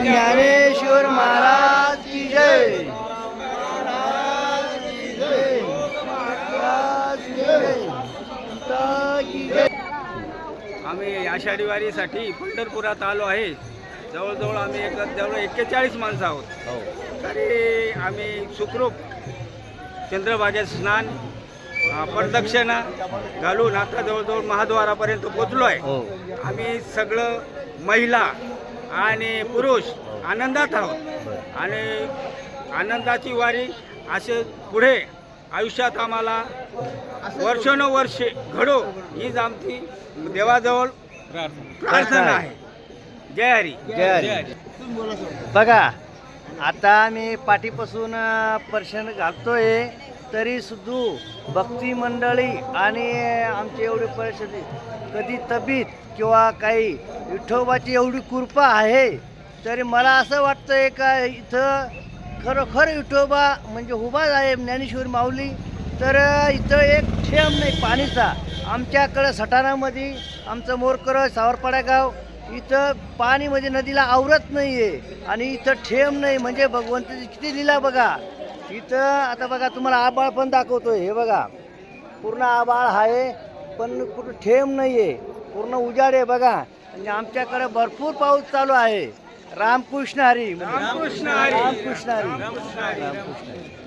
ज्ञानेश्वर महाराज की जय। आम्ही आषाढी वारीसाठी पंढरपुरात आलो आहे। जवळजवळ आम्ही जवळ 41 माणसं आहोत। तरी आम्ही सुखरूप चंद्रभागेत स्नान प्रदक्षिणा घालून आता जवळजवळ महाद्वारापर्यंत पोचलो आहे। आम्ही सगळं महिला आणि पुरुष आनंदात आहोत आणि आनंदाची वारी असे पुढे आयुष्यात आम्हाला वर्षानुवर्षे घडो हीच आमची देवाजवळ प्रार्थना आहे। जय हरी जय हरी। बघा आता मी पाठीपासून पर्शन घालतोय तरी सुद्धा भक्ती मंडळी आणि आमची एवढी परिस्थिती कधी तब्येत किंवा काही विठोबाची एवढी कृपा आहे तरी मला असं वाटतंय का इथं खरोखर विठोबा म्हणजे उभा आहे ज्ञानेश्वर माऊली। तर इथं एक थेंब नाही पाणीचा। आमच्याकडं सटाणामध्ये आमचं मोरकर सावरपाडा गाव इथं पाणी म्हणजे नदीला आवरत नाही आहे आणि इथं थेंब नाही म्हणजे भगवंताची किती लीला बघा। इथं आता बघा तुम्हाला आबाळ पण दाखवतोय, हे बघा पूर्ण आबाळ आहे पण कुठं थेंब नाही आहे, पूर्ण उजाड आहे बघा। आणि आमच्याकडे भरपूर पाऊस चालू आहे। रामकृष्ण हरी, रामकृष्ण हरी, रामकृष्ण हरी, रामकृष्ण हरी।